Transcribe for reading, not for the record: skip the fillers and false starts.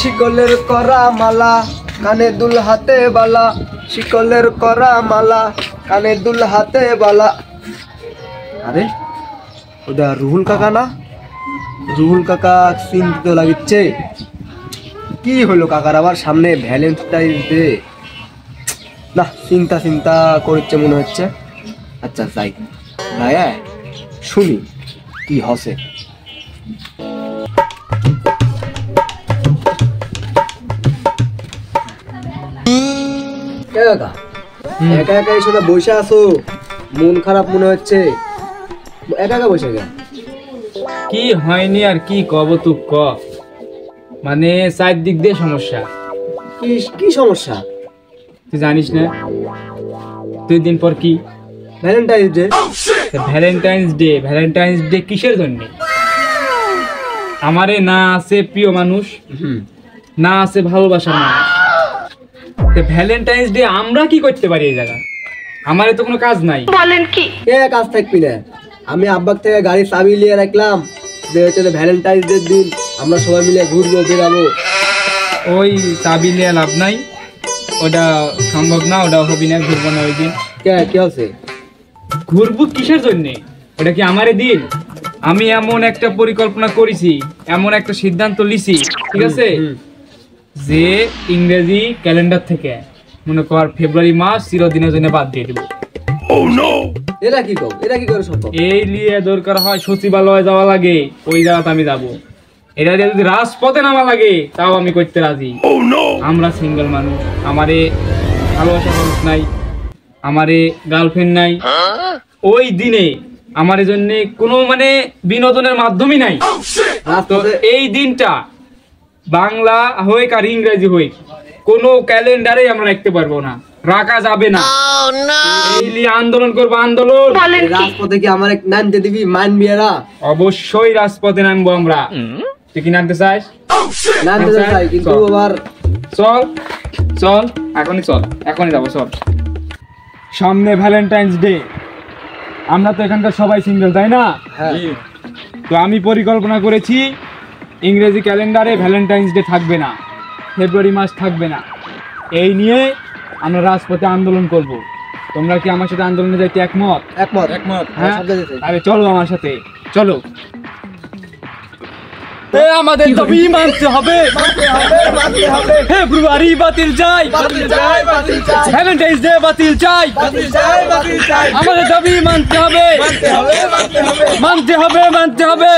শিকলের করা মালা কানে দুল হাতে বালা, শিকলের করা মালা কানে দুল হাতে বালা। আরে ওটা রুহুল কাকা না? রুহুল কাকা চিন্তিত লাগিচ্ছে। কি হলো কাকার আবার? সামনে ভ্যালেন্টাইন ডে না, চিন্তা চিন্তা করছে মনে হচ্ছে। আচ্ছা যাই ভাইয়া, শুনি কি হসে। একা একা এসে বসে আছো, মন খারাপ মনে হচ্ছে। একা একা বসে গেল কি হয়নি আর কি কব? তুই ক, মানে চারদিক দিয়ে সমস্যা। কি কি সমস্যা? তুই জানিস না 2 দিন পর কি ভ্যালেন্টাইন্স ডে? ভ্যালেন্টাইন্স ডে কিসের জন্য? আমারে না আছে প্রিয় মানুষ, না আছে ভালোবাসার মানুষ। ভ্যালেন্টাইন্স ডে আমরা কি করতে পারি এই জায়গা? আমারে তো কোনো কাজ নাই। বলেন কি? কে কাজ থাকবি না? আমি আব্বাক থেকে গাড়ি চাবি নিয়ে রাখলাম, যে হচ্ছে ভ্যালেন্টাইন্স ডে দিন আমরা সবাই মিলে ঘুরবো বেরাবো। ওই চাবি নিয়ে লাভ নাই, ওটা সম্ভব না, ওটা হবি না, ঘুরবো না ওই দিন। কে কি আছে? ঘুরবো কিসের জন্য? ওটা কি আমারে দিন? আমি এমন একটা পরিকল্পনা করেছি, এমন একটা সিদ্ধান্ত লিছি, ঠিক আছে, যে ইংরেজি ক্যালেন্ডার থেকে মনে কর ফেব্রুয়ারি মাস চিরদিনের জন্য বাদ দিয়ে দেবো। এরা কি কর? এরা কি করে সম্ভব? এই নিয়ে দরকার হয় সচিবালয়ে যাওয়া লাগে, ওই জায়গাতে আমি যাবো। এটা দিয়ে যদি রাজপথে নামা লাগে তাও আমি করতে রাজি। আমরা সিঙ্গেল মানুষ, আমারে ভালোবাসার মানুষ নাই, আমারে গার্লফ্রেন্ড নাই। ওই দিনে আমার জন্য কোনো মানে বিনোদনের মাধ্যমই নাই। তো এই দিনটা বাংলা হোক আর ইংরেজি হোক কোনো ক্যালেন্ডারে আমরা রাখতে পারবো না, রাখা যাবে না। আন্দোলন করবো, আন্দোলন। রাজপথে কি আমার নামতে দিবি? মানবি এরা? অবশ্যই রাজপথে নামবো আমরা। তুই কি নামতে চাস? নামতে চাই, কিন্তু আবার চল চল, এখনই চল, এখনই যাবো, চল। সামনে ভ্যালেন্টাইন্স ডে, আমরা তো এখানকার সবাই সিঙ্গেল, তাই না? তো আমি পরিকল্পনা করেছি ইংরেজি ক্যালেন্ডারে ভ্যালেন্টাইন্স ডে থাকবে না, ফেব্রুয়ারি মাস থাকবে না। এই নিয়ে আমরা রাজপথে আন্দোলন করব। তোমরা কি আমার সাথে আন্দোলনে যাইতে একমত? একমত একমত। হ্যাঁ, আরে চলো আমার সাথে, চলো। আমাদের দাবি মানতে হবে, ফেব্রুয়ারি বাতিল চাই, ভ্যালেন্টাইন্স ডে বাতিল চাই, আমাদের দাবি মানতে হবে, মানতে হবে, মানতে হবে।